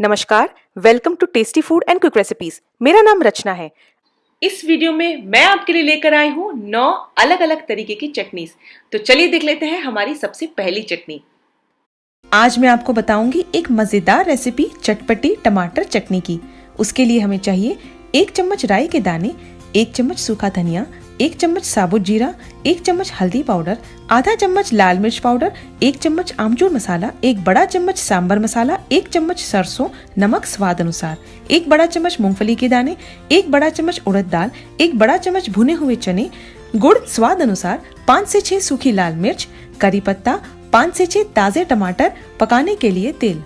नमस्कार, welcome to tasty food and quick recipes. मेरा नाम रचना है। इस वीडियो में मैं आपके लिए लेकर आई हूँ 9 अलग अलग तरीके की चटनीज। तो चलिए देख लेते हैं हमारी सबसे पहली चटनी। आज मैं आपको बताऊंगी एक मजेदार रेसिपी चटपटी टमाटर चटनी की। उसके लिए हमें चाहिए 1 चम्मच राई के दाने, 1 चम्मच सूखा धनिया, 1 चम्मच साबुत जीरा, 1 चम्मच हल्दी पाउडर, आधा चम्मच लाल मिर्च पाउडर, 1 चम्मच आमचूर मसाला, 1 बड़ा चम्मच सांबर मसाला, 1 चम्मच सरसों, नमक स्वाद अनुसार, 1 बड़ा चम्मच मूंगफली के दाने, 1 बड़ा चम्मच उड़द दाल, 1 बड़ा चम्मच भुने हुए चने, गुड़ स्वाद अनुसार, 5 से 6 सूखी लाल मिर्च, करी पत्ता, 5 से 6 ताजे टमाटर, पकाने के लिए तेल।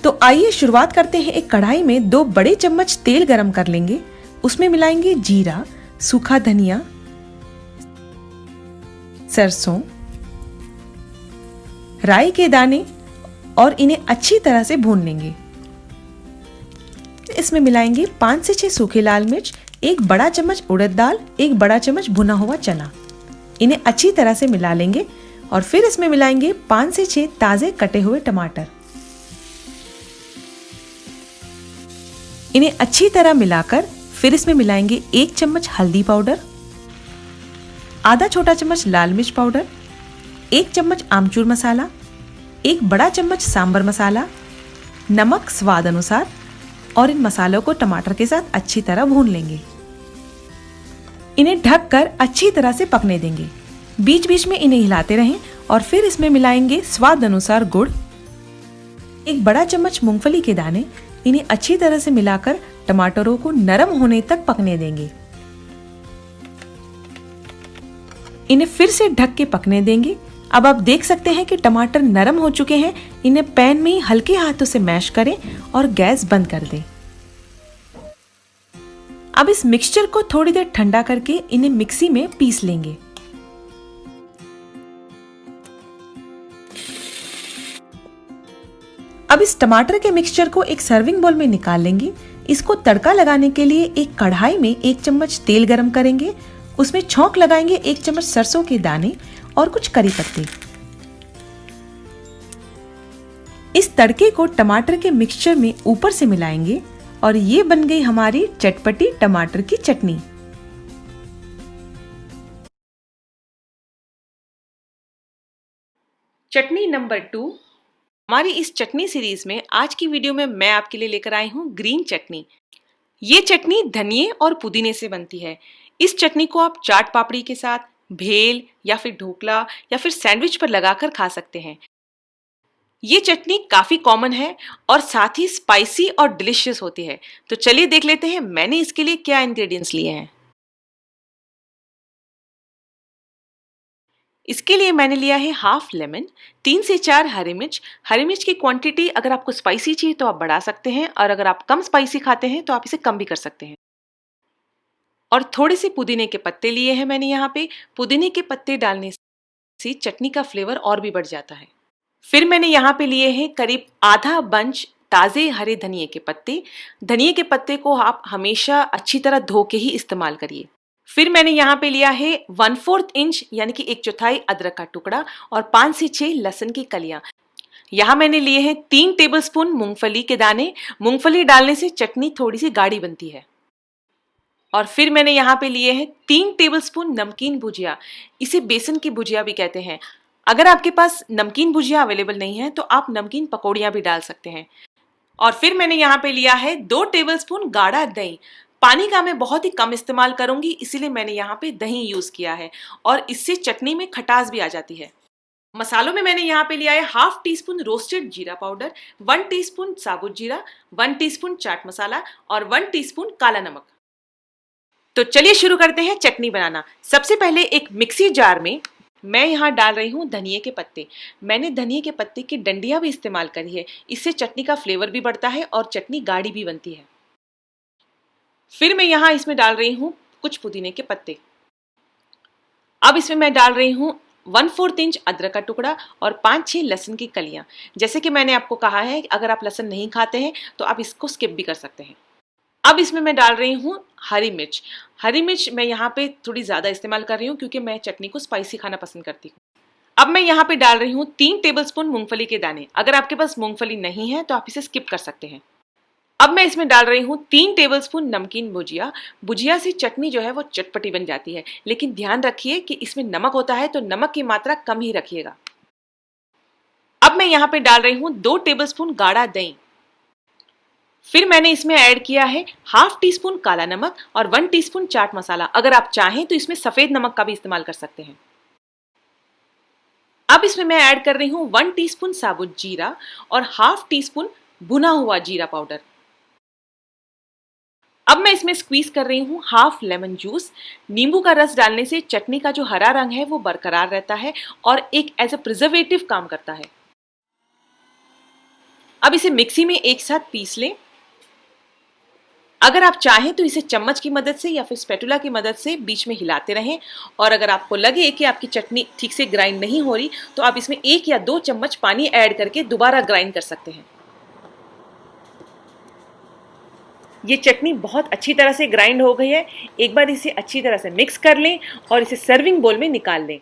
तो आइए शुरुआत करते हैं। एक कढ़ाई में 2 बड़े चम्मच तेल गरम कर लेंगे। उसमें मिलाएंगे जीरा, सूखा धनिया, सरसों, राई के दाने और इन्हें अच्छी तरह से भून लेंगे। इसमें मिलाएंगे 5 से 6 सूखे लाल मिर्च, 1 बड़ा चम्मच उड़द दाल, 1 बड़ा चम्मच भुना हुआ चना। इन्हें अच्छी तरह से मिला लेंगे और फिर इसमें मिलाएंगे 5 से 6 ताजे कटे हुए टमाटर। इन्हें अच्छी तरह मिलाकर फिर इसमें मिलाएंगे 1 चम्मच हल्दी पाउडर, आधा छोटा चम्मच लाल मिर्च पाउडर, 1 चम्मच आमचूर मसाला, 1 बड़ा चम्मच सांबर मसाला, नमक स्वाद अनुसार और इन मसालों को टमाटर के साथ अच्छी तरह भून लेंगे। इन्हें ढककर अच्छी तरह से पकने देंगे। बीच बीच में इन्हें हिलाते रहें और फिर इसमें मिलाएंगे स्वाद अनुसार गुड़, 1 बड़ा चम्मच मूंगफली के दाने। इन्हें अच्छी तरह से मिलाकर टमाटरों को नरम होने तक पकने देंगे। इन्हें फिर से ढक के पकने देंगे। अब आप देख सकते हैं कि टमाटर नरम हो चुके हैं। इन्हें पैन में ही हल्के हाथों से मैश करें और गैस बंद कर दें। अब इस मिक्सचर को थोड़ी देर ठंडा करके इन्हें मिक्सी में पीस लेंगे। अब इस टमाटर के मिक्सचर को एक सर्विंग बोल में निकाल लेंगे। इसको तड़का लगाने के लिए एक कढ़ाई में 1 चम्मच तेल गरम करेंगे। उसमें छौंक लगाएंगे 1 चम्मच सरसों के दाने और कुछ करी पत्ते। इस तड़के को टमाटर के मिक्सचर में ऊपर से मिलाएंगे और ये बन गई हमारी चटपटी टमाटर की चटनी। चटनी नंबर 2। हमारी इस चटनी सीरीज में आज की वीडियो में मैं आपके लिए लेकर आई हूँ ग्रीन चटनी। ये चटनी धनिये और पुदीने से बनती है। इस चटनी को आप चाट पापड़ी के साथ, भेल या फिर ढोकला या फिर सैंडविच पर लगाकर खा सकते हैं। ये चटनी काफी कॉमन है और साथ ही स्पाइसी और डिलिशियस होती है। तो चलिए देख लेते हैं मैंने इसके लिए क्या इंग्रेडिएंट्स लिए हैं। इसके लिए मैंने लिया है हाफ लेमन, 3 से 4 हरी मिर्च। हरी मिर्च की क्वांटिटी अगर आपको स्पाइसी चाहिए तो आप बढ़ा सकते हैं और अगर आप कम स्पाइसी खाते हैं तो आप इसे कम भी कर सकते हैं। और थोड़े से पुदीने के पत्ते लिए हैं मैंने यहाँ पे। पुदीने के पत्ते डालने से चटनी का फ्लेवर और भी बढ़ जाता है। फिर मैंने यहाँ पे लिए हैं करीब आधा बंच ताजे हरे धनिये के पत्ते। धनिये के पत्ते को आप हमेशा अच्छी तरह धो के ही इस्तेमाल करिए। फिर मैंने यहाँ पे लिया है 1/4 इंच यानी कि 1/4 अदरक का टुकड़ा और 5 से 6 लहसुन की कलियां। यहाँ मैंने लिए हैं 3 टेबलस्पून मूंगफली के दाने। मूंगफली डालने से चटनी थोड़ी सी गाढ़ी बनती है। और फिर मैंने यहाँ पे लिए हैं 3 टेबलस्पून नमकीन भुजिया। इसे बेसन की भुजिया भी कहते हैं। अगर आपके पास नमकीन भुजिया अवेलेबल नहीं है तो आप नमकीन पकौड़ियाँ भी डाल सकते हैं। और फिर मैंने यहाँ पे लिया है 2 टेबलस्पून गाढ़ा दही। पानी का मैं बहुत ही कम इस्तेमाल करूंगी, इसीलिए मैंने यहाँ पे दही यूज किया है और इससे चटनी में खटास भी आ जाती है। मसालों में मैंने यहाँ पे लिया है हाफ टी स्पून रोस्टेड जीरा पाउडर, 1 टीस्पून साबुत जीरा, 1 टीस्पून चाट मसाला और 1 टीस्पून काला नमक। तो चलिए शुरू करते हैं चटनी बनाना। सबसे पहले एक मिक्सी जार में मैं यहाँ डाल रही हूँ धनिये के पत्ते। मैंने धनिये के पत्ते की डंडियाँ भी इस्तेमाल करी है। इससे चटनी का फ्लेवर भी बढ़ता है और चटनी गाढ़ी भी बनती है। फिर मैं यहाँ इसमें डाल रही हूँ कुछ पुदीने के पत्ते। अब इसमें मैं डाल रही हूँ 1/4 इंच अदरक का टुकड़ा और 5-6 लहसुन की कलियां। जैसे कि मैंने आपको कहा है अगर आप लहसुन नहीं खाते हैं तो आप इसको स्किप भी कर सकते हैं। अब इसमें मैं डाल रही हूँ हरी मिर्च। हरी मिर्च मैं यहाँ पे थोड़ी ज़्यादा इस्तेमाल कर रही हूँ क्योंकि मैं चटनी को स्पाइसी खाना पसंद करती हूँ। अब मैं यहाँ पे डाल रही हूँ 3 टेबलस्पून मूंगफली के दाने। अगर आपके पास मूंगफली नहीं है तो आप इसे स्किप कर सकते हैं। अब मैं इसमें डाल रही हूँ 3 टेबलस्पून नमकीन भुजिया। भुजिया से चटनी जो है वो चटपटी बन जाती है, लेकिन ध्यान रखिए कि इसमें नमक होता है तो नमक की मात्रा कम ही रखिएगा। अब मैं यहाँ पे डाल रही हूँ 2 टेबलस्पून गाढ़ा दही। फिर मैंने इसमें ऐड किया है हाफ टी स्पून काला नमक और 1 टीस्पून चाट मसाला। अगर आप चाहें तो इसमें सफेद नमक का भी इस्तेमाल कर सकते हैं। अब इसमें मैं ऐड कर रही हूँ 1 टीस्पून साबुत जीरा और हाफ टी स्पून भुना हुआ जीरा पाउडर। अब मैं इसमें स्क्वीज कर रही हूँ हाफ लेमन जूस। नींबू का रस डालने से चटनी का जो हरा रंग है वो बरकरार रहता है और एक एज अ प्रिजर्वेटिव काम करता है। अब इसे मिक्सी में एक साथ पीस लें। अगर आप चाहें तो इसे चम्मच की मदद से या फिर स्पैटुला की मदद से बीच में हिलाते रहें, और अगर आपको लगे कि आपकी चटनी ठीक से ग्राइंड नहीं हो रही तो आप इसमें 1 या 2 चम्मच पानी ऐड करके दोबारा ग्राइंड कर सकते हैं। ये चटनी बहुत अच्छी तरह से ग्राइंड हो गई है। एक बार इसे अच्छी तरह से मिक्स कर लें और इसे सर्विंग बोल में निकाल लें।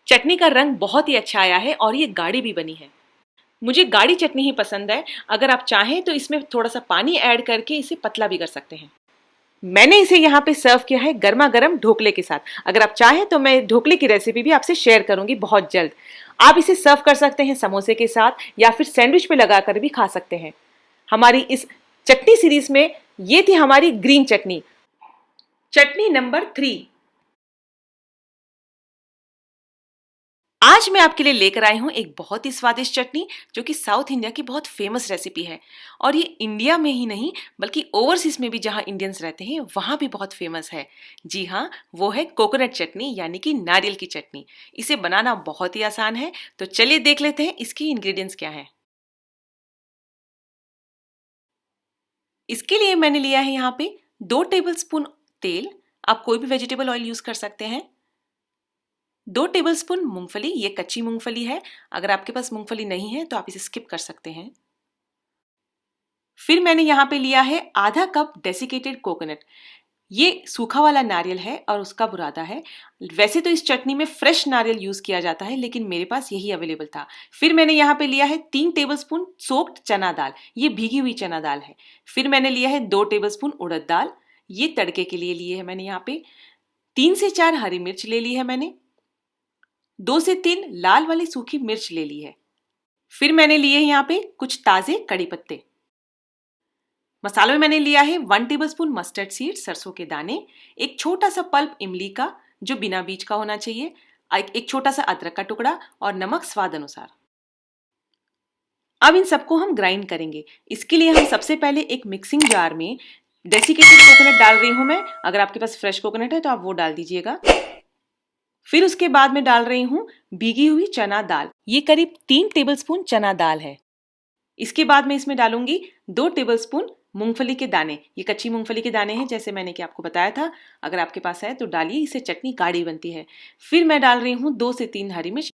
चटनी का रंग बहुत ही अच्छा आया है और ये गाढ़ी भी बनी है। मुझे गाढ़ी चटनी ही पसंद है। अगर आप चाहें तो इसमें थोड़ा सा पानी ऐड करके इसे पतला भी कर सकते हैं। मैंने इसे यहाँ पे सर्व किया है गर्मा गर्म ढोकले के साथ। अगर आप चाहें तो मैं ढोकले की रेसिपी भी आपसे शेयर करूंगी बहुत जल्द। आप इसे सर्व कर सकते हैं समोसे के साथ या फिर सैंडविच पे लगाकर भी खा सकते हैं। हमारी इस चटनी सीरीज में ये थी हमारी ग्रीन चटनी। चटनी नंबर 3। आज मैं आपके लिए लेकर आई हूँ एक बहुत ही स्वादिष्ट चटनी जो कि साउथ इंडिया की बहुत फेमस रेसिपी है, और ये इंडिया में ही नहीं बल्कि ओवरसीज में भी जहाँ इंडियंस रहते हैं वहाँ भी बहुत फेमस है। जी हाँ, वो है कोकोनट चटनी यानी कि नारियल की चटनी। इसे बनाना बहुत ही आसान है, तो चलिए देख लेते हैं इसकी इंग्रेडिएंट्स क्या हैं। इसके लिए मैंने लिया है यहाँ पे 2 टेबलस्पून तेल। आप कोई भी वेजिटेबल ऑयल यूज कर सकते हैं। 2 टेबलस्पून मूंगफली, ये कच्ची मूंगफली है। अगर आपके पास मूंगफली नहीं है तो आप इसे स्किप कर सकते हैं। फिर मैंने यहाँ पे लिया है आधा कप डेसिकेटेड कोकोनट। ये सूखा वाला नारियल है और उसका बुरादा है। वैसे तो इस चटनी में फ्रेश नारियल यूज किया जाता है, लेकिन मेरे पास यही अवेलेबल था। फिर मैंने यहाँ पे लिया है 3 टेबलस्पून सोक्ड चना दाल, ये भीगी हुई चना दाल है। फिर मैंने लिया है 2 टेबलस्पून उड़द दाल, ये तड़के के लिए लिए है मैंने। यहाँ पे 3 से 4 हरी मिर्च ले ली है मैंने। 2 से 3 लाल वाली सूखी मिर्च ले ली है। फिर मैंने लिए यहाँ पे कुछ ताजे कड़ी पत्ते। मसालों में मैंने लिया है 1 टेबलस्पून मस्टर्ड सीड, सरसों के दाने, एक छोटा सा पल्प इमली का जो बिना बीज का होना चाहिए, एक छोटा सा अदरक का टुकड़ा और नमक स्वाद अनुसार। अब इन सबको हम ग्राइंड करेंगे। इसके लिए हम सबसे पहले एक मिक्सिंग जार में डेसिकेटेड कोकोनट डाल रही हूं मैं। अगर आपके पास फ्रेश कोकोनट है तो आप वो डाल दीजिएगा। फिर उसके बाद में डाल रही हूँ भीगी हुई चना दाल, ये करीब 3 टेबलस्पून चना दाल है। इसके बाद मैं इसमें डालूंगी 2 टेबलस्पून मूंगफली के दाने। ये कच्ची मूंगफली के दाने हैं, जैसे मैंने कि आपको बताया था। अगर आपके पास है तो डालिए, इससे चटनी गाढ़ी बनती है। फिर मैं डाल रही हूँ 2 से 3 हरी मिर्च,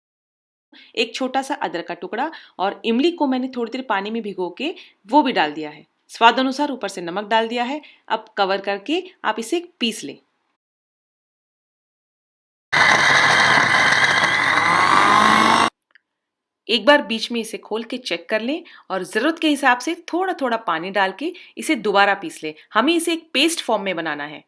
एक छोटा सा अदरक का टुकड़ा, और इमली को मैंने थोड़ी देर पानी में भिगो के वो भी डाल दिया है। स्वाद अनुसार ऊपर से नमक डाल दिया है। अब कवर करके आप इसे पीस लें। एक बार बीच में इसे खोल के चेक कर लें और ज़रूरत के हिसाब से थोड़ा थोड़ा पानी डाल के इसे दोबारा पीस लें। हमें इसे एक पेस्ट फॉर्म में बनाना है।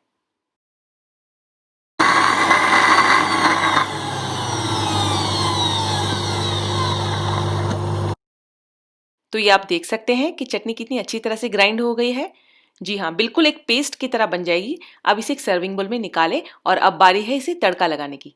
तो ये आप देख सकते हैं कि चटनी कितनी अच्छी तरह से ग्राइंड हो गई है। जी हाँ, बिल्कुल एक पेस्ट की तरह बन जाएगी। अब इसे एक सर्विंग बोल में निकालें और अब बारी है इसे तड़का लगाने की।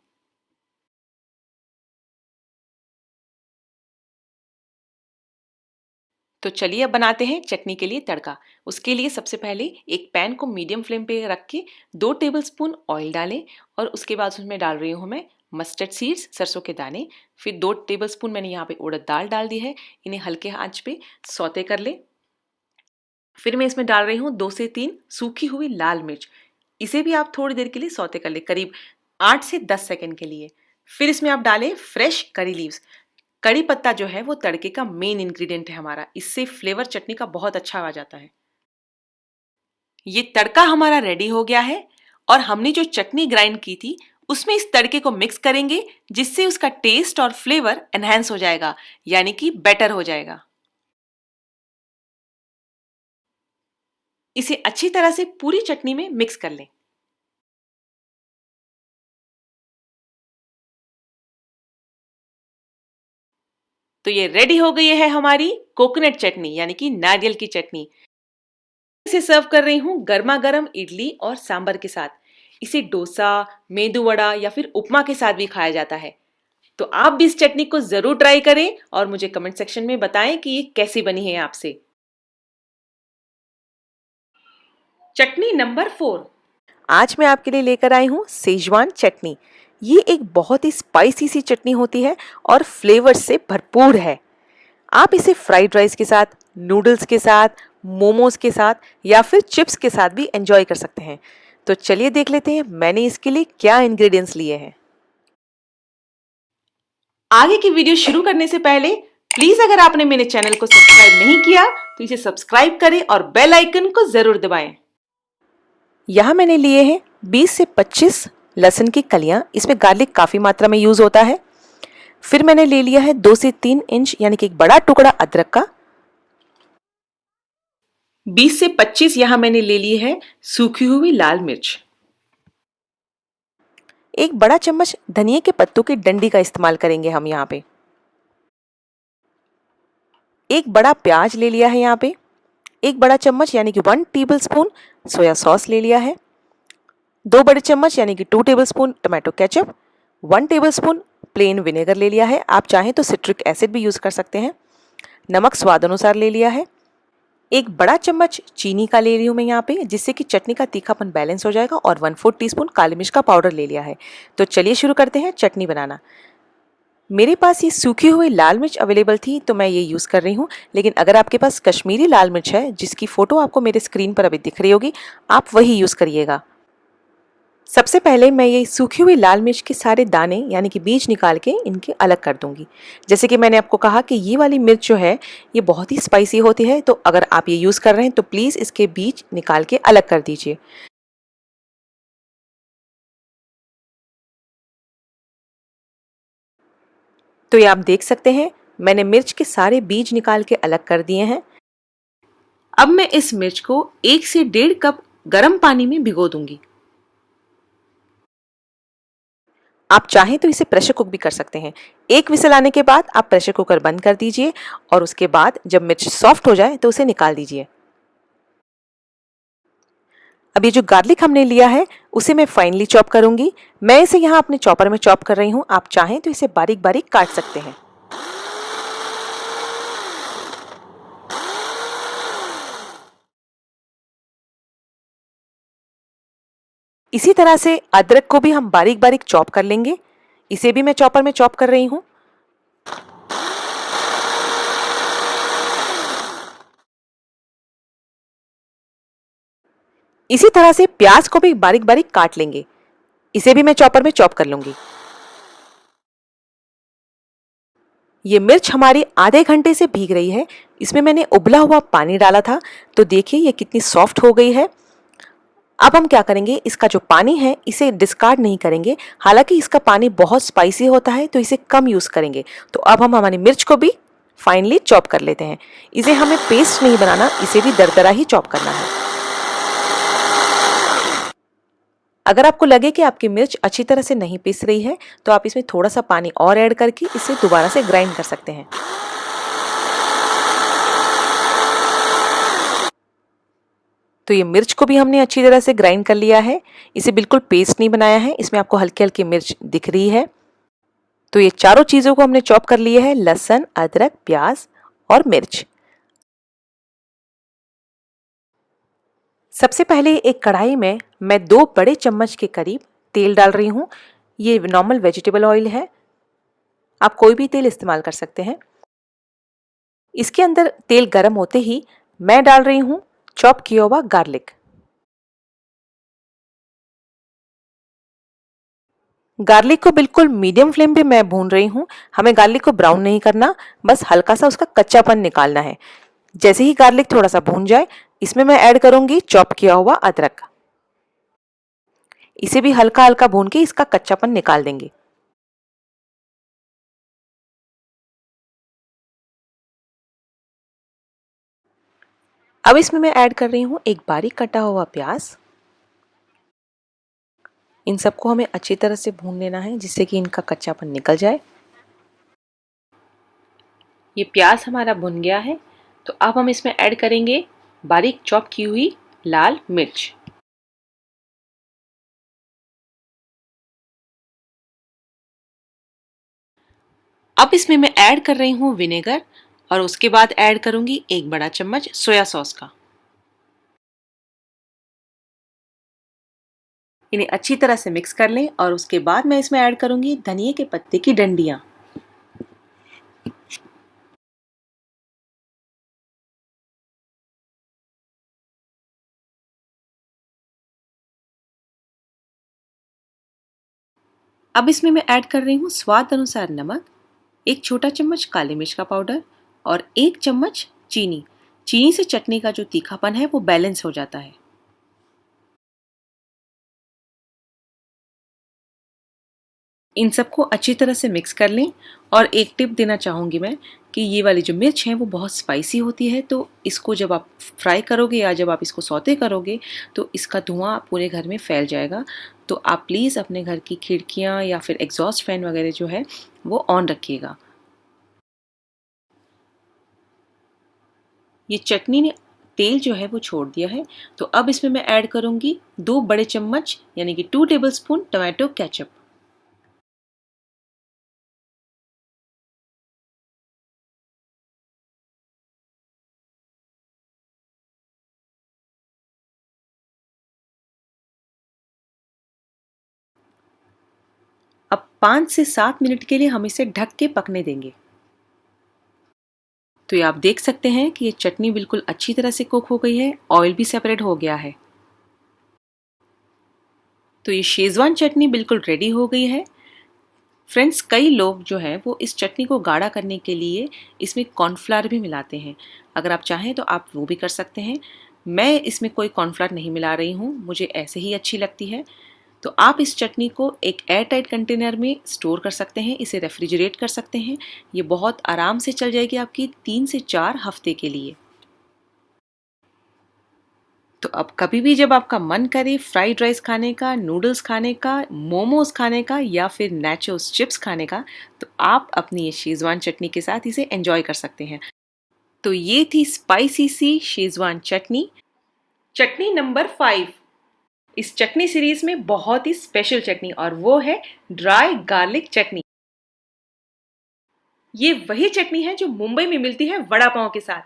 तो चलिए अब बनाते हैं चटनी के लिए तड़का। उसके लिए सबसे पहले एक पैन को मीडियम फ्लेम पे रख के 2 टेबलस्पून ऑयल डालें, और उसके बाद उसमें डाल रही हूँ मैं मस्टर्ड सीड्स, सरसों के दाने। फिर 2 टेबलस्पून मैंने यहाँ पे उड़द दाल डाल दी है। इन्हें हल्के आंच पे सौते कर लें। फिर मैं इसमें डाल रही हूँ 2 से 3 सूखी हुई लाल मिर्च। इसे भी आप थोड़ी देर के लिए सौते कर लें, करीब 8 से 10 सेकंड के लिए। फिर इसमें आप डालें फ्रेश करी लीव्स। कड़ी पत्ता जो है वो तड़के का मेन इंग्रेडिएंट है हमारा, इससे फ्लेवर चटनी का बहुत अच्छा आ जाता है। ये तड़का हमारा रेडी हो गया है, और हमने जो चटनी ग्राइंड की थी उसमें इस तड़के को मिक्स करेंगे जिससे उसका टेस्ट और फ्लेवर एनहांस हो जाएगा, यानी कि बेटर हो जाएगा। इसे अच्छी तरह से पूरी चटनी में मिक्स कर लें। तो ये रेडी हो गई है हमारी कोकोनट चटनी, यानी कि नारियल की चटनी। इसे सर्व कर रही हूँ गर्मा गर्म इडली और सांबर के साथ। इसे डोसा, मेदू वड़ा या फिर उपमा के साथ भी खाया जाता है। तो आप भी इस चटनी को जरूर ट्राई करें और मुझे कमेंट सेक्शन में बताएं कि ये कैसी बनी है आपसे। चटनी नंबर 4। आज मैं आपके लिए लेकर आई हूँ सेजवान चटनी। ये एक बहुत ही स्पाइसी सी चटनी होती है और फ्लेवर से भरपूर है। आप इसे फ्राइड राइस के साथ, नूडल्स के साथ, मोमोज के साथ या फिर चिप्स के साथ भी एंजॉय कर सकते हैं। तो चलिए देख लेते हैं मैंने इसके लिए क्या इंग्रेडिएंट्स लिए हैं। आगे की वीडियो शुरू करने से पहले प्लीज अगर आपने मेरे चैनल को सब्सक्राइब नहीं किया तो इसे सब्सक्राइब करें और बेल आइकन को जरूर दबाएं। यहाँ मैंने लिए हैं 20 से 25 लहसुन की कलियां। इसमें गार्लिक काफी मात्रा में यूज होता है। फिर मैंने ले लिया है 2 से 3 इंच यानी कि एक बड़ा टुकड़ा अदरक का। 20 से 25 यहाँ मैंने ले ली है सूखी हुई लाल मिर्च। एक बड़ा चम्मच धनिया के पत्तों की डंडी का इस्तेमाल करेंगे हम यहाँ पे। एक बड़ा प्याज ले लिया है यहाँ पे। एक बड़ा चम्मच यानी कि 1 टेबलस्पून सोया सॉस ले लिया है। 2 बड़े चम्मच यानी कि 2 tablespoon tomato ketchup. 1 tablespoon plain vinegar ले लिया है। आप चाहें तो सिट्रिक एसिड भी यूज कर सकते हैं। नमक स्वाद अनुसार ले लिया है। एक बड़ा चम्मच चीनी का ले रही हूँ मैं यहाँ पे, जिससे कि चटनी का तीखापन बैलेंस हो जाएगा। और 1/4 टीस्पून काली मिर्च का पाउडर ले लिया है। तो चलिए शुरू करते हैं चटनी बनाना। मेरे पास ये सूखी हुई लाल मिर्च अवेलेबल थी तो मैं ये यूज़ कर रही हूँ, लेकिन अगर आपके पास कश्मीरी लाल मिर्च है जिसकी फ़ोटो आपको मेरे स्क्रीन पर अभी दिख रही होगी, आप वही यूज़ करिएगा। सबसे पहले मैं ये सूखी हुई लाल मिर्च के सारे दाने यानी कि बीज निकाल के इनके अलग कर दूंगी। जैसे कि मैंने आपको कहा कि ये वाली मिर्च जो है ये बहुत ही स्पाइसी होती है, तो अगर आप ये यूज़ कर रहे हैं तो प्लीज़ इसके बीज निकाल के अलग कर दीजिए। तो ये आप देख सकते हैं मैंने मिर्च के सारे बीज निकाल के अलग कर दिए हैं। अब मैं इस मिर्च को 1 से 1.5 कप गर्म पानी में भिगो दूंगी। आप चाहें तो इसे प्रेशर कुक भी कर सकते हैं। एक विसल आने के बाद आप प्रेशर कुकर बंद कर दीजिए और उसके बाद जब मिर्च सॉफ्ट हो जाए तो उसे निकाल दीजिए। अब ये जो गार्लिक हमने लिया है उसे मैं फाइनली चॉप करूंगी। मैं इसे यहाँ अपने चॉपर में चॉप कर रही हूँ। आप चाहें तो इसे बारीक बारीक काट सकते हैं। इसी तरह से अदरक को भी हम बारीक बारीक चॉप कर लेंगे। इसे भी मैं चॉपर में चॉप कर रही हूँ। इसी तरह से प्याज को भी बारीक बारीक काट लेंगे। इसे भी मैं चॉपर में चॉप कर लूंगी। ये मिर्च हमारी आधे घंटे से भीग रही है। इसमें मैंने उबला हुआ पानी डाला था, तो देखिए ये कितनी सॉफ्ट हो गई है। अब हम क्या करेंगे, इसका जो पानी है इसे डिस्कार्ड नहीं करेंगे। हालांकि इसका पानी बहुत स्पाइसी होता है तो इसे कम यूज करेंगे। तो अब हम हमारी मिर्च को भी फाइनली चॉप कर लेते हैं। इसे हमें पेस्ट नहीं बनाना, इसे भी दरदरा ही चॉप करना है। अगर आपको लगे कि आपकी मिर्च अच्छी तरह से नहीं पीस रही है तो आप इसमें थोड़ा सा पानी और ऐड करके इसे दोबारा से ग्राइंड कर सकते हैं। तो ये मिर्च को भी हमने अच्छी तरह से ग्राइंड कर लिया है। इसे बिल्कुल पेस्ट नहीं बनाया है, इसमें आपको हल्की हल्की मिर्च दिख रही है। तो ये चारों चीज़ों को हमने चॉप कर लिया है, लहसुन, अदरक, प्याज और मिर्च। सबसे पहले एक कढ़ाई में मैं 2 बड़े चम्मच के करीब तेल डाल रही हूँ। ये नॉर्मल वेजिटेबल ऑयल है, आप कोई भी तेल इस्तेमाल कर सकते हैं। इसके अंदर तेल गर्म होते ही मैं डाल रही हूँ चॉप किया हुआ गार्लिक। गार्लिक को बिल्कुल मीडियम फ्लेम पे मैं भून रही हूँ। हमें गार्लिक को ब्राउन नहीं करना, बस हल्का सा उसका कच्चापन निकालना है। जैसे ही गार्लिक थोड़ा सा भून जाए इसमें मैं ऐड करूंगी चॉप किया हुआ अदरक। इसे भी हल्का हल्का भून के इसका कच्चापन निकाल देंगे। अब इसमें मैं ऐड कर रही हूँ एक बारीक कटा हुआ प्याज। इन सबको हमें अच्छी तरह से भून लेना है जिससे कि इनका कच्चापन निकल जाए। ये प्याज हमारा भुन गया है, तो अब हम इसमें ऐड करेंगे बारीक चॉप की हुई लाल मिर्च। अब इसमें मैं ऐड कर रही हूँ विनेगर और उसके बाद ऐड करूंगी 1 बड़ा चम्मच सोया सॉस का। इन्हें अच्छी तरह से मिक्स कर लें और उसके बाद मैं इसमें ऐड करूंगी धनिए के पत्ते की डंडियां। अब इसमें मैं ऐड कर रही हूँ स्वाद अनुसार नमक, 1 छोटा चम्मच काली मिर्च का पाउडर और 1 चम्मच चीनी। चीनी से चटनी का जो तीखापन है वो बैलेंस हो जाता है। इन सबको अच्छी तरह से मिक्स कर लें और एक टिप देना चाहूँगी मैं कि ये वाली जो मिर्च है वो बहुत स्पाइसी होती है, तो इसको जब आप फ्राई करोगे या जब आप इसको सौते करोगे तो इसका धुआं पूरे घर में फैल जाएगा। तो आप प्लीज़ अपने घर की खिड़कियाँ या फिर एग्जॉस्ट फैन वगैरह जो है वो ऑन रखिएगा। ये चटनी ने तेल जो है वो छोड़ दिया है, तो अब इसमें मैं ऐड करूँगी 2 बड़े चम्मच यानी कि 2 टेबलस्पून टोमेटो केचप। अब 5 से 7 मिनट के लिए हम इसे ढक के पकने देंगे। तो ये आप देख सकते हैं कि ये चटनी बिल्कुल अच्छी तरह से कुक हो गई है, ऑयल भी सेपरेट हो गया है। तो ये शेज़वान चटनी बिल्कुल रेडी हो गई है। फ्रेंड्स, कई लोग जो है वो इस चटनी को गाढ़ा करने के लिए इसमें कॉर्नफ्लावर भी मिलाते हैं। अगर आप चाहें तो आप वो भी कर सकते हैं। मैं इसमें कोई कॉर्नफ्लावर नहीं मिला रही हूँ, मुझे ऐसे ही अच्छी लगती है। तो आप इस चटनी को एक एयर टाइट कंटेनर में स्टोर कर सकते हैं, इसे रेफ्रिजरेट कर सकते हैं। ये बहुत आराम से चल जाएगी आपकी 3 से 4 हफ्ते के लिए। तो अब कभी भी जब आपका मन करे फ्राइड राइस खाने का, नूडल्स खाने का, मोमोज खाने का या फिर नाचोस चिप्स खाने का, तो आप अपनी ये शेजवान चटनी के साथ इसे एंजॉय कर सकते हैं। तो ये थी स्पाइसी सी शेजवान चटनी। चटनी नंबर 5 इस चटनी सीरीज में बहुत ही स्पेशल चटनी, और वो है ड्राई गार्लिक चटनी। ये वही चटनी है जो मुंबई में मिलती है वड़ा पाव के साथ।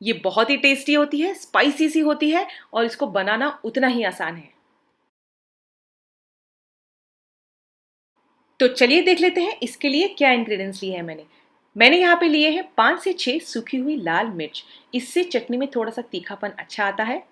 ये बहुत ही टेस्टी होती है, स्पाइसी सी होती है और इसको बनाना उतना ही आसान है। तो चलिए देख लेते हैं इसके लिए क्या इंग्रेडिएंट्स लिए हैं मैंने। मैंने यहाँ पे लिए हैं 5 से 6 सूखी हुई लाल मिर्च। इससे चटनी में थोड़ा सा तीखापन अच्छा आता है।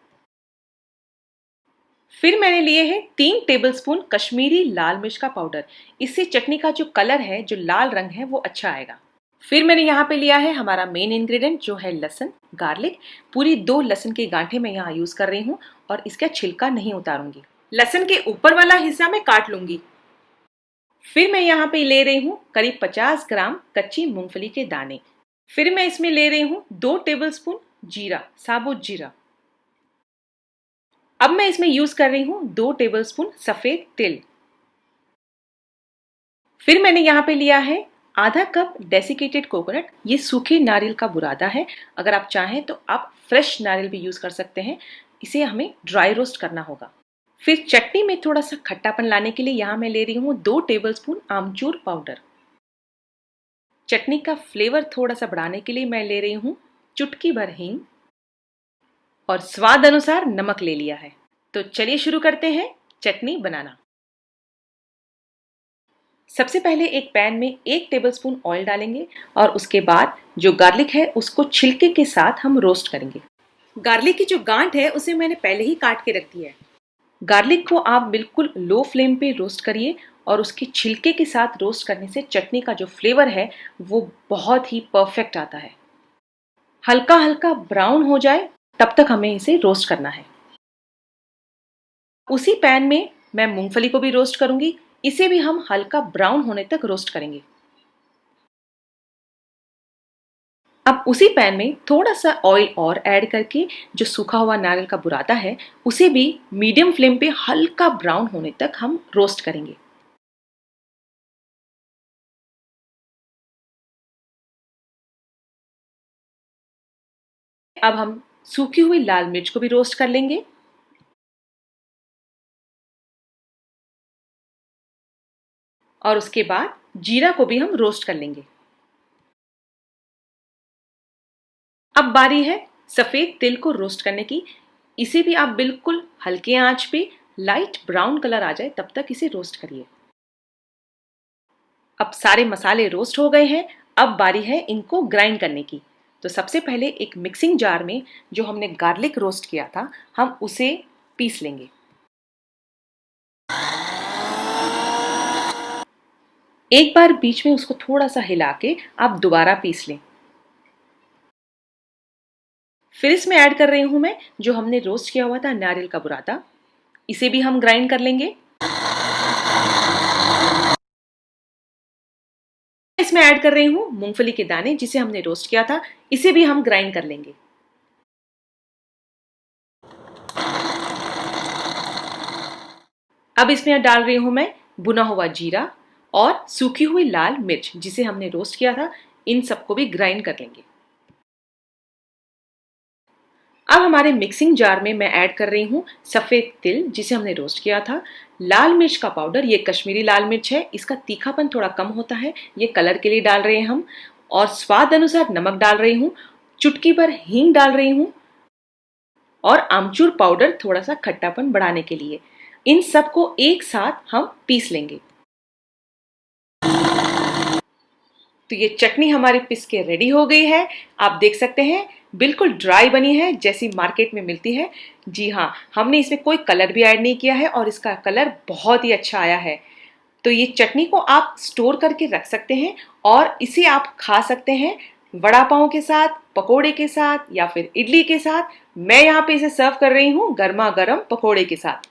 फिर मैंने लिए हैं 3 टेबलस्पून कश्मीरी लाल मिर्च का पाउडर। इससे चटनी का जो कलर है, जो लाल रंग है, वो अच्छा आएगा। फिर मैंने यहाँ पे लिया है हमारा मेन इंग्रेडिएंट जो है लहसुन, गार्लिक। पूरी 2 लहसुन के गांठे मैं यहाँ यूज कर रही हूँ और इसका छिलका नहीं उतारूंगी। लहसुन के ऊपर वाला हिस्सा मैं काट लूंगी। फिर मैं यहाँ पे ले रही हूँ करीब 50 ग्राम कच्ची मूंगफली के दाने। फिर मैं इसमें ले रही हूँ 2 टेबलस्पून जीरा, साबुत जीरा। अब मैं इसमें यूज कर रही हूँ 2 टेबलस्पून सफेद तिल। फिर मैंने यहाँ पे लिया है आधा कप डेसिकेटेड कोकोनट। ये सूखे नारियल का बुरादा है। अगर आप चाहें तो आप फ्रेश नारियल भी यूज कर सकते हैं। इसे हमें ड्राई रोस्ट करना होगा। फिर चटनी में थोड़ा सा खट्टापन लाने के लिए यहाँ मैं ले रही हूँ 2 टेबलस्पून आमचूर पाउडर। चटनी का फ्लेवर थोड़ा सा बढ़ाने के लिए मैं ले रही हूँ चुटकी भर हींग और स्वाद अनुसार नमक ले लिया है। तो चलिए शुरू करते हैं चटनी बनाना। सबसे पहले एक पैन में 1 टेबलस्पून ऑयल डालेंगे और उसके बाद जो गार्लिक है उसको छिलके के साथ हम रोस्ट करेंगे। गार्लिक की जो गांठ है उसे मैंने पहले ही काट के रख दिया है। गार्लिक को आप बिल्कुल लो फ्लेम पे रोस्ट करिए और उसके छिलके के साथ रोस्ट करने से चटनी का जो फ्लेवर है वो बहुत ही परफेक्ट आता है। हल्का हल्का ब्राउन हो जाए तब तक हमें इसे रोस्ट करना है। उसी पैन में मैं मूंगफली को भी रोस्ट करूंगी। इसे भी हम हल्का ब्राउन होने तक रोस्ट करेंगे। अब उसी पैन में थोड़ा सा ऑयल और ऐड करके जो सूखा हुआ नारियल का बुरादा है उसे भी मीडियम फ्लेम पे हल्का ब्राउन होने तक हम रोस्ट करेंगे। अब हम सूखी हुई लाल मिर्च को भी रोस्ट कर लेंगे। और उसके बाद जीरा को भी हम रोस्ट कर लेंगे। अब बारी है सफेद तिल को रोस्ट करने की। इसे भी आप बिल्कुल हल्के आंच पे लाइट ब्राउन कलर आ जाए तब तक इसे रोस्ट करिए। अब सारे मसाले रोस्ट हो गए हैं। अब बारी है इनको ग्राइंड करने की। तो सबसे पहले एक मिक्सिंग जार में जो हमने गार्लिक रोस्ट किया था हम उसे पीस लेंगे। एक बार बीच में उसको थोड़ा सा हिला के आप दोबारा पीस लें। फिर इसमें ऐड कर रही हूं मैं जो हमने रोस्ट किया हुआ था नारियल का बुरादा। इसे भी हम ग्राइंड कर लेंगे। इसमें ऐड कर रही हूं मूंगफली के दाने जिसे हमने रोस्ट किया था। इसे भी हम ग्राइंड कर लेंगे। अब इसमें डाल रही हूं मैं भुना हुआ जीरा और सूखी हुई लाल मिर्च जिसे हमने रोस्ट किया था। इन सबको भी ग्राइंड कर लेंगे। अब हमारे मिक्सिंग जार में मैं ऐड कर रही हूँ सफ़ेद तिल जिसे हमने रोस्ट किया था, लाल मिर्च का पाउडर, ये कश्मीरी लाल मिर्च है, इसका तीखापन थोड़ा कम होता है, ये कलर के लिए डाल रहे हैं हम, और स्वाद अनुसार नमक डाल रही हूँ, चुटकी भर हींग डाल रही हूँ और आमचूर पाउडर थोड़ा सा खट्टापन बढ़ाने के लिए। इन सबको एक साथ हम पीस लेंगे। तो ये चटनी हमारी पिस के रेडी हो गई है। आप देख सकते हैं बिल्कुल ड्राई बनी है जैसी मार्केट में मिलती है। जी हाँ, हमने इसमें कोई कलर भी ऐड नहीं किया है और इसका कलर बहुत ही अच्छा आया है। तो ये चटनी को आप स्टोर करके रख सकते हैं और इसे आप खा सकते हैं वड़ा पाव के साथ, पकोड़े के साथ या फिर इडली के साथ। मैं यहाँ पे इसे सर्व कर रही हूँ गर्मा गर्म पकोड़े के साथ।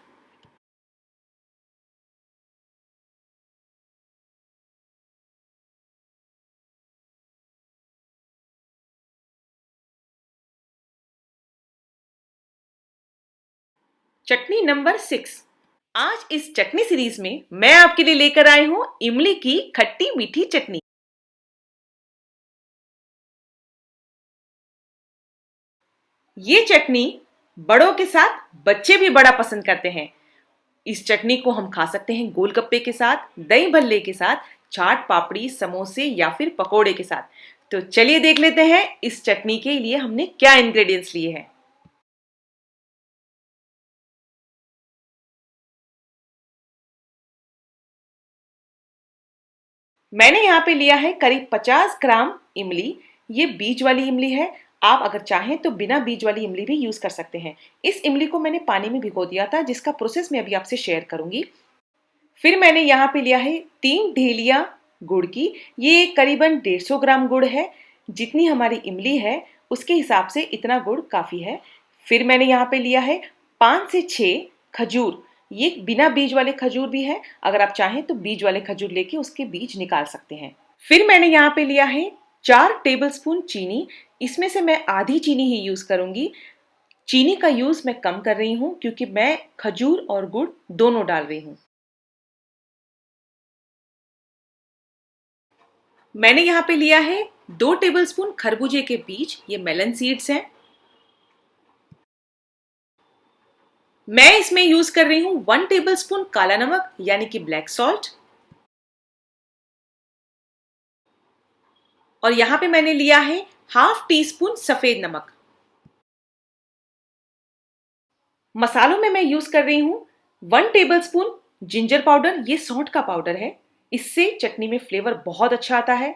चटनी नंबर 6। आज इस चटनी सीरीज में मैं आपके लिए लेकर आई हूं इमली की खट्टी मीठी चटनी। ये चटनी बड़ों के साथ बच्चे भी बड़ा पसंद करते हैं। इस चटनी को हम खा सकते हैं गोलगप्पे के साथ, दही भल्ले के साथ, चाट पापड़ी, समोसे या फिर पकोड़े के साथ। तो चलिए देख लेते हैं इस चटनी के लिए हमने क्या इंग्रेडिएंट्स लिए हैं। मैंने यहाँ पे लिया है करीब 50 ग्राम इमली। ये बीज वाली इमली है। आप अगर चाहें तो बिना बीज वाली इमली भी यूज कर सकते हैं। इस इमली को मैंने पानी में भिगो दिया था जिसका प्रोसेस मैं अभी आपसे शेयर करूंगी। फिर मैंने यहाँ पे लिया है 3 ढेलियां गुड़ की। ये करीबन 150 ग्राम गुड़ है। जितनी हमारी इमली है उसके हिसाब से इतना गुड़ काफी है। फिर मैंने यहाँ पे लिया है 5 से 6 खजूर। ये बिना बीज वाले खजूर भी है, अगर आप चाहें तो बीज वाले खजूर लेके उसके बीज निकाल सकते हैं। फिर मैंने यहाँ पे लिया है 4 टेबलस्पून चीनी। इसमें से मैं आधी चीनी ही यूज करूंगी। चीनी का यूज मैं कम कर रही हूँ क्योंकि मैं खजूर और गुड़ दोनों डाल रही हूँ। मैंने यहाँ पे लिया है 2 टेबलस्पून खरबूजे के बीज, ये मेलन सीड्स हैं। मैं इसमें यूज कर रही हूँ 1 टेबलस्पून काला नमक यानी कि ब्लैक सॉल्ट। और यहाँ पे मैंने लिया है हाफ टी स्पून सफेद नमक। मसालों में मैं यूज कर रही हूँ 1 टेबलस्पून जिंजर पाउडर, ये सौंठ का पाउडर है। इससे चटनी में फ्लेवर बहुत अच्छा आता है।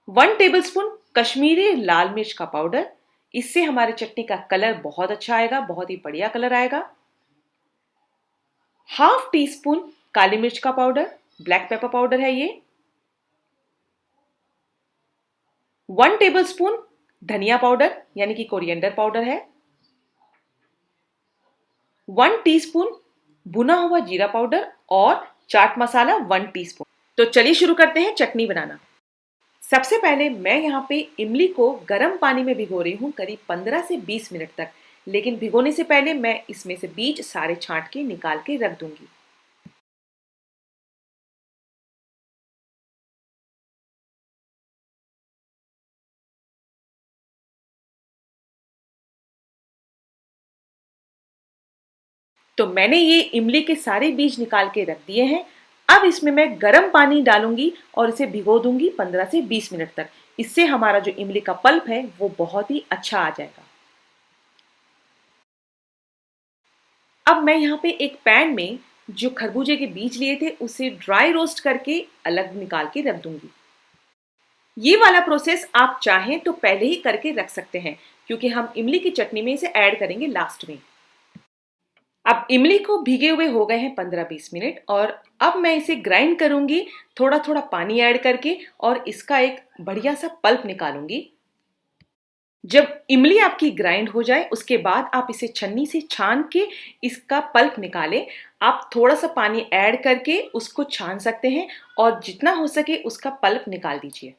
1 टेबलस्पून कश्मीरी लाल मिर्च का पाउडर, इससे हमारी चटनी का कलर बहुत अच्छा आएगा, बहुत ही बढ़िया कलर आएगा। हाफ टी स्पून काली मिर्च का पाउडर, ब्लैक पेपर पाउडर है ये। 1 टेबलस्पून धनिया पाउडर यानी कि कोरिएंडर पाउडर है। 1 टीस्पून भुना हुआ जीरा पाउडर और चाट मसाला 1 टीस्पून। तो चलिए शुरू करते हैं चटनी बनाना। सबसे पहले मैं यहाँ पे इमली को गर्म पानी में भिगो रही हूँ करीब 15 से 20 मिनट तक, लेकिन भिगोने से पहले मैं इसमें से बीज सारे छांट के निकाल के रख दूंगी। तो मैंने ये इमली के सारे बीज निकाल के रख दिए हैं। अब इसमें मैं गर्म पानी डालूंगी और इसे भिगो दूंगी 15 से 20 मिनट तक। इससे हमारा जो इमली का पल्प है वो बहुत ही अच्छा आ जाएगा। अब मैं यहाँ पे एक पैन में जो खरबूजे के बीज लिए थे उसे ड्राई रोस्ट करके अलग निकाल के रख दूंगी। ये वाला प्रोसेस आप चाहें तो पहले ही करके रख सकते हैं, क्योंकि हम इमली की चटनी में इसे ऐड करेंगे लास्ट में। अब इमली को भीगे हुए हो गए हैं 15-20 मिनट और अब मैं इसे ग्राइंड करूंगी थोड़ा थोड़ा पानी ऐड करके और इसका एक बढ़िया सा पल्प निकालूंगी। जब इमली आपकी ग्राइंड हो जाए उसके बाद आप इसे छन्नी से छान के इसका पल्प निकालें। आप थोड़ा सा पानी ऐड करके उसको छान सकते हैं और जितना हो सके उसका पल्प निकाल दीजिए।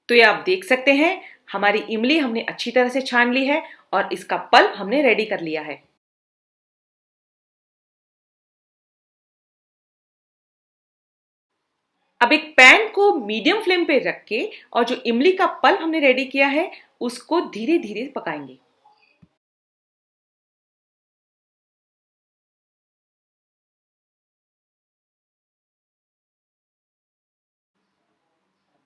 तो ये आप देख सकते हैं हमारी इमली हमने अच्छी तरह से छान ली है और इसका पल्प हमने रेडी कर लिया है। अब एक पैन को मीडियम फ्लेम पे रख के और जो इमली का पल्प हमने रेडी किया है उसको धीरे धीरे पकाएंगे।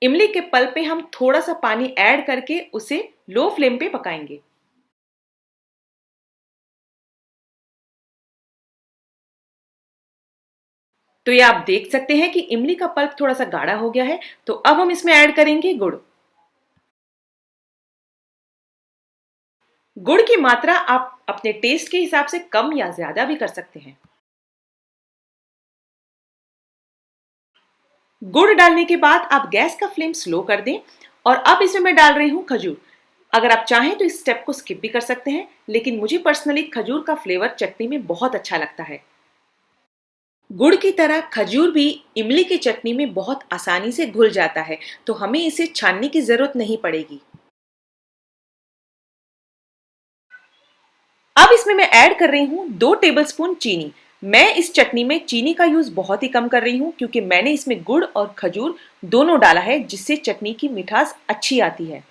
इमली के पल्प पे हम थोड़ा सा पानी ऐड करके उसे लो फ्लेम पे पकाएंगे। तो ये आप देख सकते हैं कि इमली का पल्प थोड़ा सा गाढ़ा हो गया है। तो अब हम इसमें ऐड करेंगे गुड़। गुड़ की मात्रा आप अपने टेस्ट के हिसाब से कम या ज्यादा भी कर सकते हैं। गुड़ डालने के बाद आप गैस का फ्लेम स्लो कर दें और अब इसमें मैं डाल रही हूं खजूर। अगर आप चाहें तो इस स्टेप को स्किप भी कर सकते हैं, लेकिन मुझे पर्सनली खजूर का फ्लेवर चटनी में बहुत अच्छा लगता है। गुड़ की तरह खजूर भी इमली की चटनी में बहुत आसानी से घुल जाता है, तो हमें इसे छानने की जरूरत नहीं पड़ेगी। अब इसमें मैं ऐड कर रही हूँ 2 टेबलस्पून चीनी। मैं इस चटनी में चीनी का यूज बहुत ही कम कर रही हूँ, क्योंकि मैंने इसमें गुड़ और खजूर दोनों डाला है, जिससे चटनी की मिठास अच्छी आती है।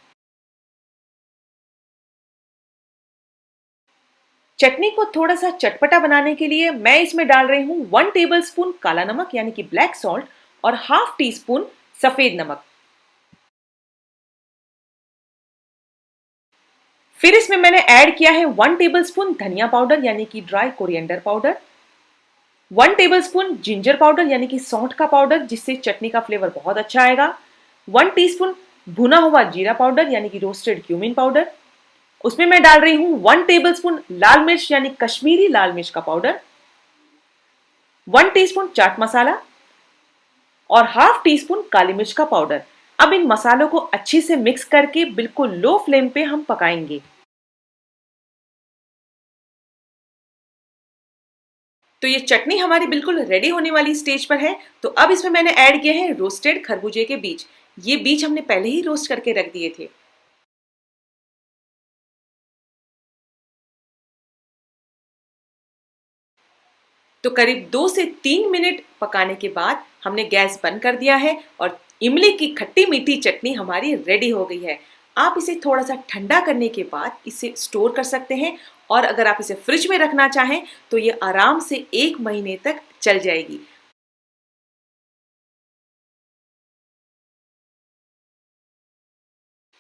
चटनी को थोड़ा सा चटपटा बनाने के लिए मैं इसमें डाल रही हूँ 1 टेबलस्पून काला नमक यानी कि ब्लैक सॉल्ट और हाफ टी स्पून सफेद नमक। फिर इसमें मैंने ऐड किया है 1 टेबलस्पून धनिया पाउडर यानी कि dry coriander powder, 1 tablespoon ginger powder यानी कि सौंठ का पाउडर, जिससे चटनी का फ्लेवर बहुत अच्छा आएगा, 1 टीस्पून भुना हुआ जीरा पाउडर यानी कि रोस्टेड क्यूमिन पाउडर। उसमें मैं डाल रही हूँ 1 टेबलस्पून लाल मिर्च यानी कश्मीरी लाल मिर्च का पाउडर, 1 टीस्पून चाट मसाला और हाफ टी स्पून काली मिर्च का पाउडर। अब इन मसालों को अच्छे से मिक्स करके बिल्कुल लो फ्लेम पे हम पकाएंगे। तो ये चटनी हमारी बिल्कुल रेडी होने वाली स्टेज पर है। तो अब इसमें मैंने ऐड किए हैं रोस्टेड खरबूजे के बीज। ये बीज हमने पहले ही रोस्ट करके रख दिए थे। तो करीब 2 से 3 मिनट पकाने के बाद हमने गैस बंद कर दिया है और इमली की खट्टी मीठी चटनी हमारी रेडी हो गई है। आप इसे थोड़ा सा ठंडा करने के बाद इसे स्टोर कर सकते हैं और अगर आप इसे फ्रिज में रखना चाहें तो ये आराम से 1 महीने तक चल जाएगी।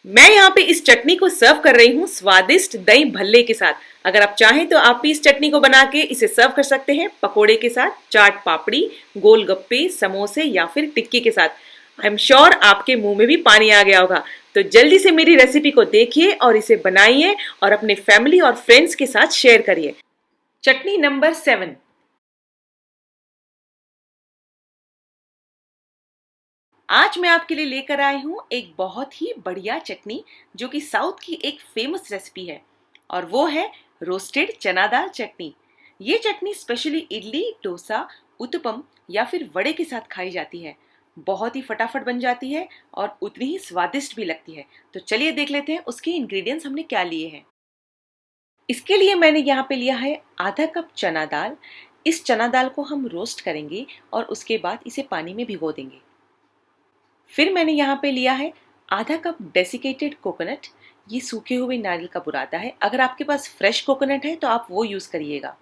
मैं यहाँ पे इस चटनी को सर्व कर रही हूँ स्वादिष्ट दही भल्ले के साथ। अगर आप चाहें तो आप भी इस चटनी को बना के इसे सर्व कर सकते हैं पकोड़े के साथ, चाट पापड़ी, गोलगप्पे, समोसे या फिर टिक्की के साथ। आई एम श्योर आपके मुंह में भी पानी आ गया होगा। तो जल्दी से मेरी रेसिपी को देखिए और इसे बनाइए और अपने फैमिली और फ्रेंड्स के साथ शेयर करिए। चटनी नंबर 7। आज मैं आपके लिए लेकर आई हूँ एक बहुत ही बढ़िया चटनी जो कि साउथ की एक फेमस रेसिपी है और वो है रोस्टेड चना दाल चटनी। ये चटनी स्पेशली इडली, डोसा, उत्तपम या फिर वड़े के साथ खाई जाती है। बहुत ही फटाफट बन जाती है और उतनी ही स्वादिष्ट भी लगती है। तो चलिए देख लेते हैं उसके इंग्रेडिएंट्स हमने क्या लिए हैं। इसके लिए मैंने यहाँ पे लिया है आधा कप चना दाल। इस चना दाल को हम रोस्ट करेंगे और उसके बाद इसे पानी में भिगो देंगे। फिर मैंने यहाँ पे लिया है आधा कप डेसिकेटेड कोकोनट। ये सूखे हुए नारियल का बुरादा है। अगर आपके पास फ्रेश कोकोनट है तो आप वो यूज करिएगा।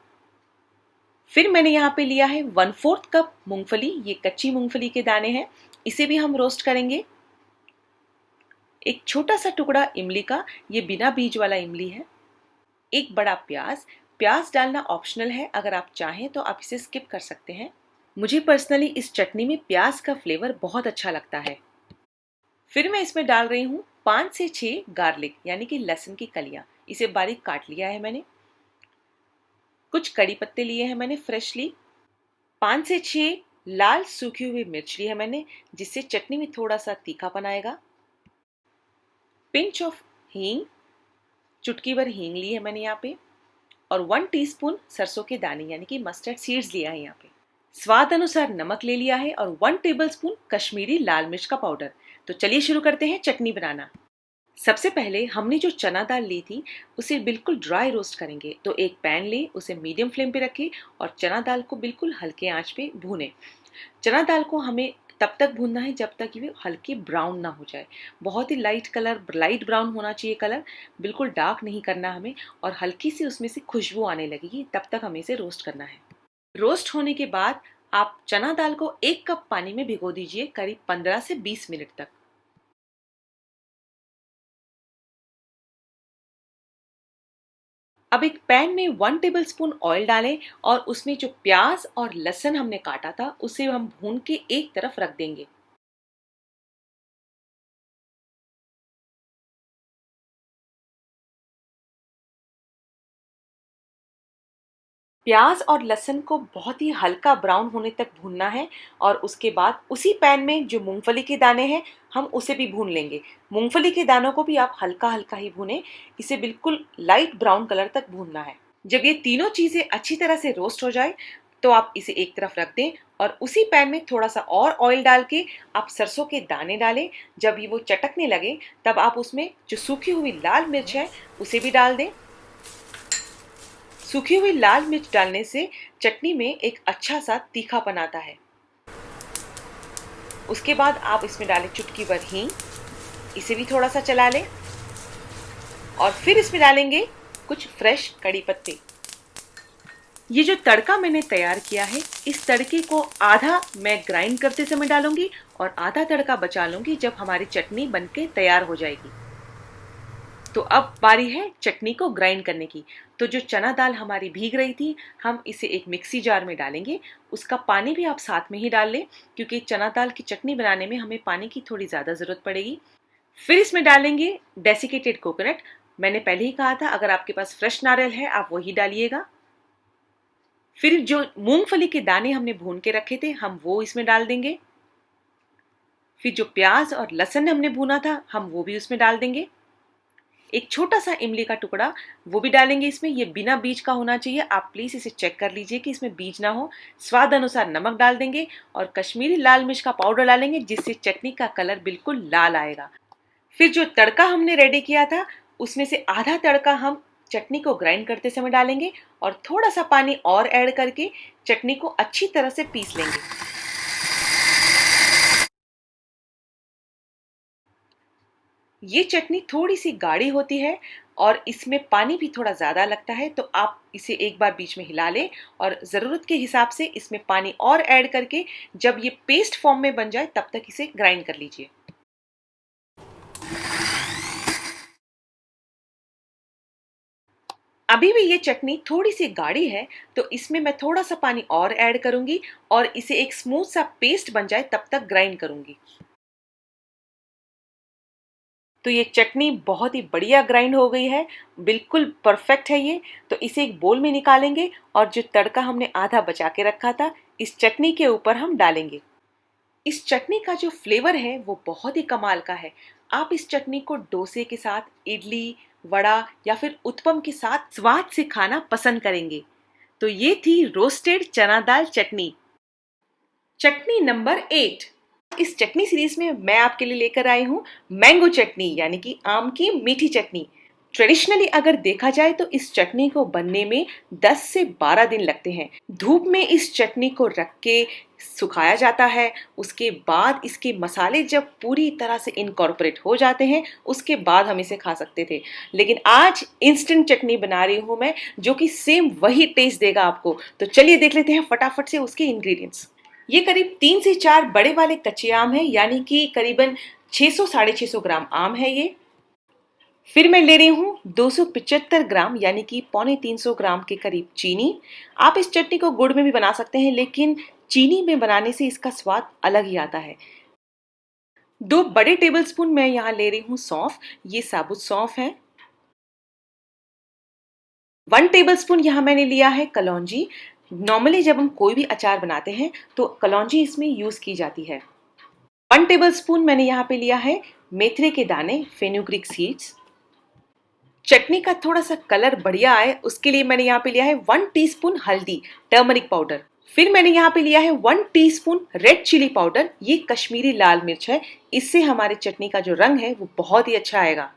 फिर मैंने यहाँ पे लिया है 1/4 कप मूंगफली। ये कच्ची मूंगफली के दाने हैं, इसे भी हम रोस्ट करेंगे। एक छोटा सा टुकड़ा इमली का, ये बिना बीज वाला इमली है। एक बड़ा प्याज। प्याज डालना ऑप्शनल है, अगर आप चाहें तो आप इसे स्किप कर सकते हैं। मुझे पर्सनली इस चटनी में प्याज का फ्लेवर बहुत अच्छा लगता है। फिर मैं इसमें डाल रही हूँ 5 से 6 गार्लिक यानी कि लहसुन की कलियां। इसे बारीक काट लिया है मैंने। कुछ कड़ी पत्ते लिए हैं मैंने फ्रेशली। 5 से 6 लाल सूखी हुई मिर्च ली है मैंने, जिससे चटनी में थोड़ा सा तीखापन आएगा। पिंच ऑफ हींग, चुटकी भर हींग ली है मैंने यहाँ पे। और 1 टीस्पून सरसों के दाने यानी कि मस्टर्ड सीड्स लिया है यहाँ पे। स्वाद अनुसार नमक ले लिया है और 1 टेबलस्पून कश्मीरी लाल मिर्च का पाउडर। तो चलिए शुरू करते हैं चटनी बनाना। सबसे पहले हमने जो चना दाल ली थी उसे बिल्कुल ड्राई रोस्ट करेंगे। तो एक पैन ले, उसे मीडियम फ्लेम पे रखें और चना दाल को बिल्कुल हल्के आंच पे भूनें। चना दाल को हमें तब तक भूनना है जब तक ये हल्के ब्राउन ना हो जाए। बहुत ही लाइट ब्राउन होना चाहिए कलर, बिल्कुल डार्क नहीं करना हमें। और हल्की सी उसमें से खुशबू आने लगेगी, तब तक हमें इसे रोस्ट करना है। रोस्ट होने के बाद आप चना दाल को 1 कप पानी में भिगो दीजिए, करीब 15 से 20 मिनट तक। अब एक पैन में 1 टेबलस्पून ऑयल डालें और उसमें जो प्याज और लहसुन हमने काटा था उसे हम भून के एक तरफ रख देंगे। प्याज और लहसुन को बहुत ही हल्का ब्राउन होने तक भूनना है और उसके बाद उसी पैन में जो मूंगफली के दाने हैं हम उसे भी भून लेंगे। मूंगफली के दानों को भी आप हल्का हल्का ही भूनें, इसे बिल्कुल लाइट ब्राउन कलर तक भूनना है। जब ये तीनों चीजें अच्छी तरह से रोस्ट हो जाए तो आप इसे एक तरफ रख दें और उसी पैन में थोड़ा सा और ऑयल डाल के आप सरसों के दाने डालें। जब ये वो चटकने लगे तब आप उसमें जो सूखी हुई लाल मिर्च है उसे भी डाल दें। सूखी हुई लाल मिर्च डालने से चटनी में एक अच्छा सा तीखापन आता है। उसके बाद आप इसमें डालें चुटकी भर हींग, इसे भी थोड़ा सा चला लें और फिर इसमें डालेंगे कुछ फ्रेश कड़ी पत्ते। ये जो तड़का मैंने तैयार किया है, इस तड़के को आधा मैं ग्राइंड करते समय डालूंगी और आधा तड़का बचा लूंगी जब हमारी चटनी बनके तैयार हो जाएगी। तो अब बारी है चटनी को ग्राइंड करने की। तो जो चना दाल हमारी भीग रही थी, हम इसे एक मिक्सी जार में डालेंगे। उसका पानी भी आप साथ में ही डाल लें, क्योंकि चना दाल की चटनी बनाने में हमें पानी की थोड़ी ज़्यादा ज़रूरत पड़ेगी। फिर इसमें डालेंगे डेसिकेटेड कोकोनट। मैंने पहले ही कहा था अगर आपके पास फ्रेश नारियल है आप वही डालिएगा। फिर जो मूंगफली के दाने हमने भून के रखे थे हम वो इसमें डाल देंगे। फिर जो प्याज और लहसुन हमने भूना था हम वो भी उसमें डाल देंगे। एक छोटा सा इमली का टुकड़ा वो भी डालेंगे इसमें। ये बिना बीज का होना चाहिए, आप प्लीज इसे चेक कर लीजिए कि इसमें बीज ना हो। स्वाद अनुसार नमक डाल देंगे और कश्मीरी लाल मिर्च का पाउडर डालेंगे, जिससे चटनी का कलर बिल्कुल लाल आएगा। फिर जो तड़का हमने रेडी किया था उसमें से आधा तड़का हम चटनी को ग्राइंड करते समय डालेंगे और थोड़ा सा पानी और ऐड करके चटनी को अच्छी तरह से पीस लेंगे। ये चटनी थोड़ी सी गाढ़ी होती है और इसमें पानी भी थोड़ा ज़्यादा लगता है, तो आप इसे एक बार बीच में हिला लें और ज़रूरत के हिसाब से इसमें पानी और ऐड करके जब ये पेस्ट फॉर्म में बन जाए तब तक इसे ग्राइंड कर लीजिए। अभी भी ये चटनी थोड़ी सी गाढ़ी है, तो इसमें मैं थोड़ा सा पानी और ऐड करूंगी और इसे एक स्मूथ सा पेस्ट बन जाए तब तक ग्राइंड करूंगी। तो ये चटनी बहुत ही बढ़िया ग्राइंड हो गई है, बिल्कुल परफेक्ट है ये। तो इसे एक बोल में निकालेंगे और जो तड़का हमने आधा बचा के रखा था इस चटनी के ऊपर हम डालेंगे। इस चटनी का जो फ्लेवर है वो बहुत ही कमाल का है। आप इस चटनी को डोसे के साथ, इडली, वड़ा या फिर उत्पम के साथ स्वाद से खाना पसंद करेंगे। तो ये थी रोस्टेड चना दाल चटनी। चटनी नंबर 8। इस चटनी सीरीज में मैं आपके लिए लेकर आई हूँ मैंगो चटनी, यानी कि आम की मीठी चटनी। ट्रेडिशनली अगर देखा जाए तो इस चटनी को बनने में 10 से 12 दिन लगते हैं। धूप में इस चटनी को रख के सुखाया जाता है। उसके बाद इसके मसाले जब पूरी तरह से इनकॉर्पोरेट हो जाते हैं, उसके बाद हम इसे खा सकते थे। लेकिन आज इंस्टेंट चटनी बना रही हूँ मैं, जो कि सेम वही टेस्ट देगा आपको। तो चलिए देख लेते हैं फटाफट से उसके इंग्रेडिएंट्स। ये करीब 3 से 4 बड़े वाले कच्चे आम है, यानी कि करीबन 600 साढ़े 600 ग्राम आम है ये। फिर मैं ले रही हूँ 275 ग्राम, यानी कि पौने 300 ग्राम के करीब चीनी। आप इस चटनी को गुड़ में भी बना सकते हैं, लेकिन चीनी में बनाने से इसका स्वाद अलग ही आता है। 2 बड़े टेबलस्पून मैं यहाँ ले रही हूँ सौंफ, ये साबुत सौंफ है। 1 टेबलस्पून यहाँ मैंने लिया है कलौंजी। नॉर्मली जब हम कोई भी अचार बनाते हैं तो कलौंजी इसमें यूज की जाती है। 1 टेबलस्पून मैंने यहाँ पे लिया है मेथरे के दाने, फेनुग्रीक सीड्स। चटनी का थोड़ा सा कलर बढ़िया आए उसके लिए मैंने यहाँ पे लिया है 1 टीस्पून हल्दी, टर्मरिक पाउडर। फिर मैंने यहाँ पे लिया है 1 टीस्पून रेड चिली पाउडर, ये कश्मीरी लाल मिर्च है। इससे हमारे चटनी का जो रंग है वो बहुत ही अच्छा आएगा।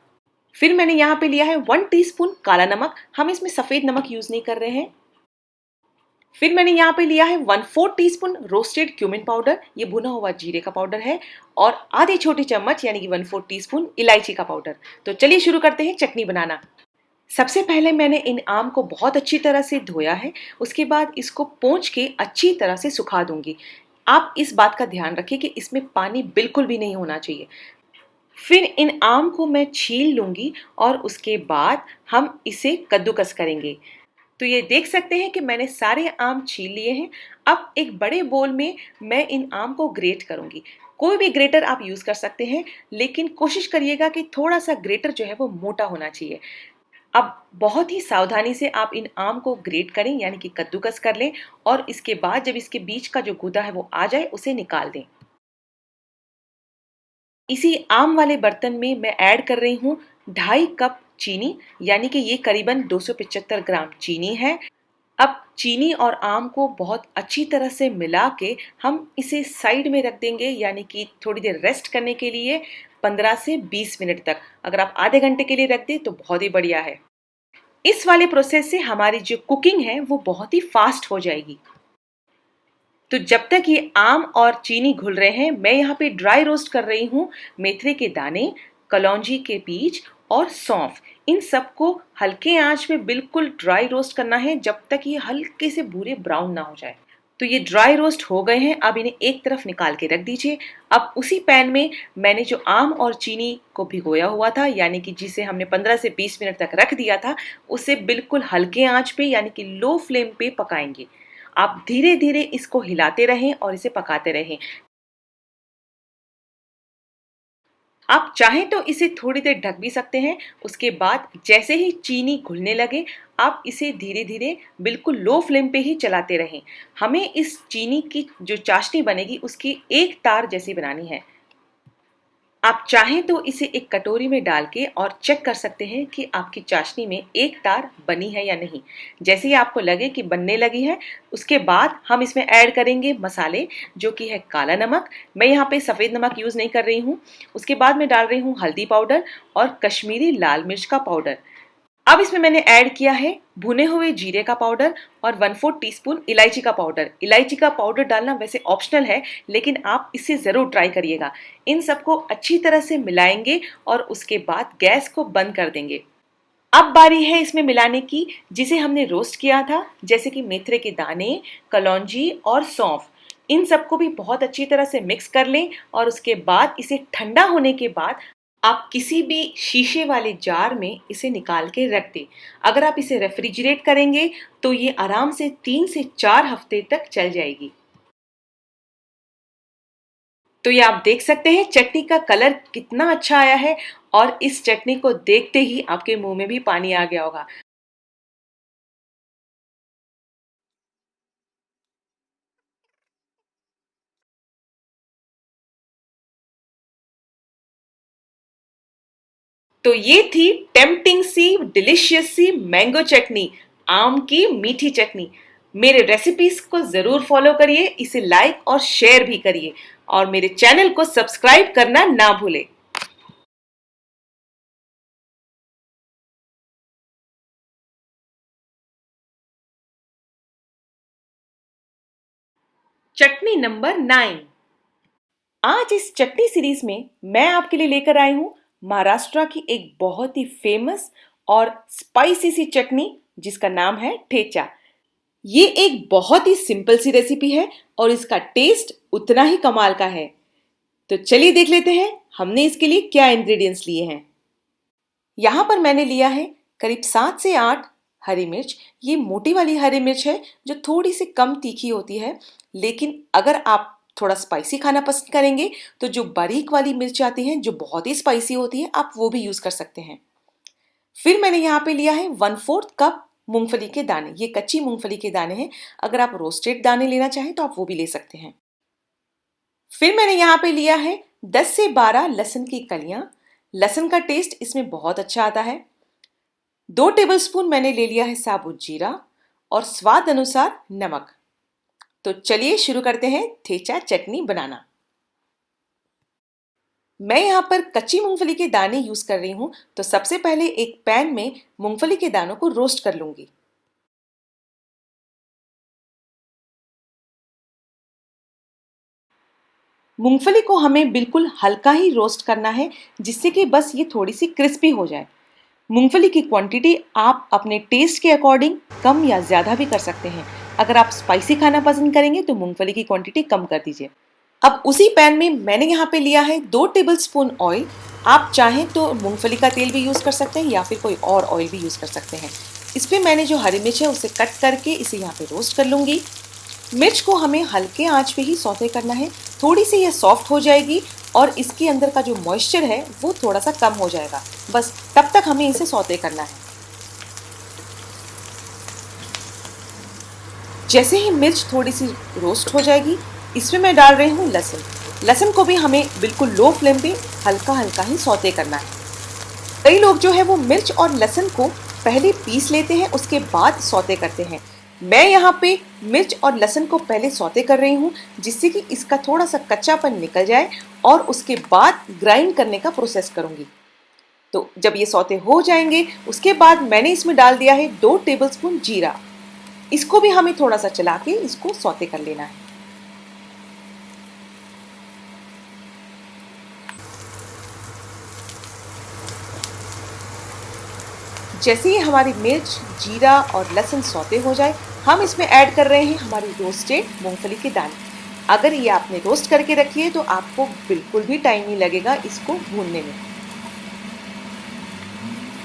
फिर मैंने यहाँ पे लिया है 1 टीस्पून काला नमक, हम इसमें सफेद नमक यूज नहीं कर रहे हैं। फिर मैंने यहाँ पे लिया है 1/4 टीस्पून रोस्टेड क्यूमिन पाउडर, ये भुना हुआ जीरे का पाउडर है। और आधी छोटी चम्मच यानी कि 1/4 टीस्पून इलायची का पाउडर। तो चलिए शुरू करते हैं चटनी बनाना। सबसे पहले मैंने इन आम को बहुत अच्छी तरह से धोया है। उसके बाद इसको पोंछ के अच्छी तरह से सुखा दूंगी। आप इस बात का ध्यान रखिए कि इसमें पानी बिल्कुल भी नहीं होना चाहिए। फिर इन आम को मैं छील लूंगी और उसके बाद हम इसे कद्दूकस करेंगे। तो ये देख सकते हैं कि मैंने सारे आम छील लिए हैं। अब एक बड़े बोल में मैं इन आम को ग्रेट करूंगी। कोई भी ग्रेटर आप यूज कर सकते हैं, लेकिन कोशिश करिएगा कि थोड़ा सा ग्रेटर जो है वो मोटा होना चाहिए। अब बहुत ही सावधानी से आप इन आम को ग्रेट करें, यानी कि कद्दूकस कर लें। और इसके बाद जब इसके बीच का जो गूदा है वो आ जाए, उसे निकाल दें। इसी आम वाले बर्तन में मैं ऐड कर रही हूँ 2.5 कप चीनी, यानी कि ये करीबन 275 ग्राम चीनी है। अब चीनी और आम को बहुत अच्छी तरह से मिला के हम इसे साइड में रख देंगे, यानी कि थोड़ी देर रेस्ट करने के लिए 15 से 20 मिनट तक। अगर आप आधे घंटे के लिए रख दें तो बहुत ही बढ़िया है। इस वाले प्रोसेस से हमारी जो कुकिंग है वो बहुत ही फास्ट हो जाएगी। तो जब तक ये आम और चीनी घुल रहे हैं, मैं यहाँ पे ड्राई रोस्ट कर रही हूँ मेथरे के दाने, कलौंजी के बीज और सौंफ। इन सबको हल्के आंच पे बिल्कुल ड्राई रोस्ट करना है, जब तक ये हल्के से भूरे ब्राउन ना हो जाए। तो ये ड्राई रोस्ट हो गए हैं, अब इन्हें एक तरफ निकाल के रख दीजिए। अब उसी पैन में मैंने जो आम और चीनी को भिगोया हुआ था, यानी कि जिसे हमने 15 से 20 मिनट तक रख दिया था, उसे बिल्कुल हल्के आंच पे यानी कि लो फ्लेम पे पकाएंगे। आप धीरे धीरे इसको हिलाते रहें और इसे पकाते रहें। आप चाहें तो इसे थोड़ी देर ढक भी सकते हैं। उसके बाद जैसे ही चीनी घुलने लगे, आप इसे धीरे धीरे बिल्कुल लो फ्लेम पे ही चलाते रहें। हमें इस चीनी की जो चाशनी बनेगी उसकी एक तार जैसी बनानी है। आप चाहें तो इसे एक कटोरी में डाल के और चेक कर सकते हैं कि आपकी चाशनी में एक तार बनी है या नहीं। जैसे ही आपको लगे कि बनने लगी है, उसके बाद हम इसमें ऐड करेंगे मसाले, जो कि है काला नमक। मैं यहाँ पे सफ़ेद नमक यूज़ नहीं कर रही हूँ। उसके बाद मैं डाल रही हूँ हल्दी पाउडर और कश्मीरी लाल मिर्च का पाउडर। अब इसमें मैंने ऐड किया है भुने हुए जीरे का पाउडर और 1/4 टीस्पून इलायची का पाउडर। इलायची का पाउडर डालना वैसे ऑप्शनल है, लेकिन आप इसे ज़रूर ट्राई करिएगा। इन सबको अच्छी तरह से मिलाएंगे और उसके बाद गैस को बंद कर देंगे। अब बारी है इसमें मिलाने की जिसे हमने रोस्ट किया था, जैसे कि मेथरे के दाने, कलौंजी और सौंफ। इन सबको भी बहुत अच्छी तरह से मिक्स कर लें और उसके बाद इसे ठंडा होने के बाद आप किसी भी शीशे वाले जार में इसे निकाल के रख दें। अगर आप इसे रेफ्रिजरेट करेंगे तो ये आराम से 3 से 4 हफ्ते तक चल जाएगी। तो ये आप देख सकते हैं चटनी का कलर कितना अच्छा आया है और इस चटनी को देखते ही आपके मुंह में भी पानी आ गया होगा। तो ये थी टेम्पटिंग सी डिलिशियस सी मैंगो चटनी, आम की मीठी चटनी। मेरे रेसिपीज को जरूर फॉलो करिए, इसे लाइक और शेयर भी करिए और मेरे चैनल को सब्सक्राइब करना ना भूलें। चटनी नंबर 9। आज इस चटनी सीरीज में मैं आपके लिए लेकर आई हूं महाराष्ट्र की एक बहुत ही फेमस और स्पाइसी सी चटनी जिसका नाम है ठेचा। ये एक बहुत ही सिंपल सी रेसिपी है और इसका टेस्ट उतना ही कमाल का है। तो चलिए देख लेते हैं हमने इसके लिए क्या इंग्रेडिएंट्स लिए हैं। यहाँ पर मैंने लिया है करीब 7 से 8 हरी मिर्च। ये मोटी वाली हरी मिर्च है जो थोड़ी सी कम तीखी होती है, लेकिन अगर आप थोड़ा स्पाइसी खाना पसंद करेंगे तो जो बारीक वाली मिर्च आती है जो बहुत ही स्पाइसी होती है आप वो भी यूज कर सकते हैं। फिर मैंने यहाँ पे लिया है 1/4 कप मूंगफली के दाने। ये कच्ची मूंगफली के दाने हैं, अगर आप रोस्टेड दाने लेना चाहें तो आप वो भी ले सकते हैं। फिर मैंने यहाँ पे लिया है 10 से 12 लहसुन की कलियां। लहसुन का टेस्ट इसमें बहुत अच्छा आता है। 2 टेबलस्पून मैंने ले लिया है साबुत जीरा और स्वाद अनुसार नमक। तो चलिए शुरू करते हैं ठेचा चटनी बनाना। मैं यहाँ पर कच्ची मूंगफली के दाने यूज कर रही हूँ, तो सबसे पहले एक पैन में मूंगफली के दानों को रोस्ट कर लूंगी। मूंगफली को हमें बिल्कुल हल्का ही रोस्ट करना है, जिससे कि बस ये थोड़ी सी क्रिस्पी हो जाए। मूंगफली की क्वांटिटी आप अपने टेस्ट के अकॉर्डिंग कम या ज़्यादा भी कर सकते हैं। अगर आप स्पाइसी खाना पसंद करेंगे तो मूंगफली की क्वांटिटी कम कर दीजिए। अब उसी पैन में मैंने यहाँ पे लिया है 2 टेबलस्पून ऑयल। आप चाहें तो मूंगफली का तेल भी यूज़ कर सकते हैं या फिर कोई और ऑयल भी यूज़ कर सकते हैं। इस पर मैंने जो हरी मिर्च है उसे कट करके इसे यहाँ पे रोस्ट कर लूँगी। मिर्च को हमें हल्के आंच पे ही सौते करना है। थोड़ी सी यह सॉफ्ट हो जाएगी और इसके अंदर का जो मॉइस्चर है वो थोड़ा सा कम हो जाएगा। बस तब तक हमें इसे सौते करना है। जैसे ही मिर्च थोड़ी सी रोस्ट हो जाएगी, इसमें मैं डाल रही हूँ लहसुन। लहसुन को भी हमें बिल्कुल लो फ्लेम पे हल्का हल्का ही सौते करना है। कई लोग जो है वो मिर्च और लहसुन को पहले पीस लेते हैं, उसके बाद सौते करते हैं। मैं यहाँ पे मिर्च और लहसुन को पहले सौते कर रही हूँ, जिससे कि इसका थोड़ा सा कच्चापन निकल जाए और उसके बाद ग्राइंड करने का प्रोसेस करूँगी। तो जब ये सौते हो जाएंगे उसके बाद मैंने इसमें डाल दिया है 2 टेबलस्पून जीरा। इसको भी हमें थोड़ा सा चला के इसको सौते कर लेना है। जैसे ही हमारी मिर्च, जीरा और लहसुन सौते हो जाए, हम इसमें ऐड कर रहे हैं हमारी रोस्टेड मूंगफली के दाने। अगर ये आपने रोस्ट करके रखी है तो आपको बिल्कुल भी टाइम नहीं लगेगा इसको भूनने में।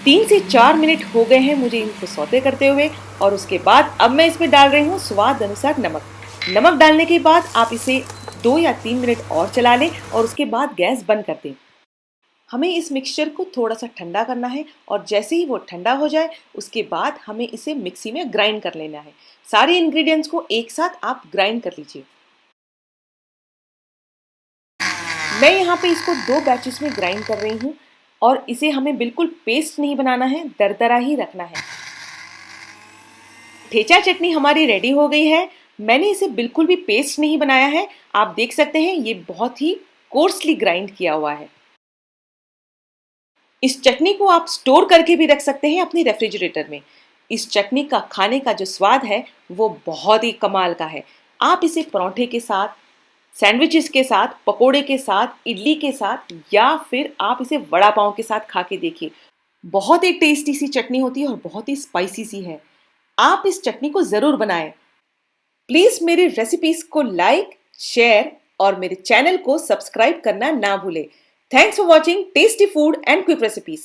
3 से 4 मिनट हो गए हैं मुझे इनको सौते करते हुए और उसके बाद अब मैं इसमें डाल रही हूँ स्वाद अनुसार नमक। नमक डालने के बाद आप इसे 2 या 3 मिनट और चला लें और उसके बाद गैस बंद कर दें। हमें इस मिक्सचर को थोड़ा सा ठंडा करना है और जैसे ही वो ठंडा हो जाए उसके बाद हमें इसे मिक्सी में ग्राइंड कर लेना है। सारे इंग्रेडिएंट्स को एक साथ आप ग्राइंड कर लीजिए। मैं यहाँ पे इसको 2 बैचेस में ग्राइंड कर रही हूँ और इसे हमें बिल्कुल पेस्ट नहीं बनाना है, दरदरा ही रखना है। ठेचा चटनी हमारी रेडी हो गई है। मैंने इसे बिल्कुल भी पेस्ट नहीं बनाया है। आप देख सकते हैं ये बहुत ही कोर्सली ग्राइंड किया हुआ है। इस चटनी को आप स्टोर करके भी रख सकते हैं अपनी रेफ्रिजरेटर में। इस चटनी का खाने का जो स्वाद है वो बहुत ही कमाल का है। आप इसे परोठे के साथ, सैंडविचेस के साथ, पकोड़े के साथ, इडली के साथ या फिर आप इसे वड़ा पाव के साथ खा के देखिए। बहुत ही टेस्टी सी चटनी होती है और बहुत ही स्पाइसी सी है। आप इस चटनी को ज़रूर बनाएं। प्लीज़ मेरी रेसिपीज़ को लाइक, शेयर और मेरे चैनल को सब्सक्राइब करना ना भूलें। Thanks for watching tasty food and quick recipes.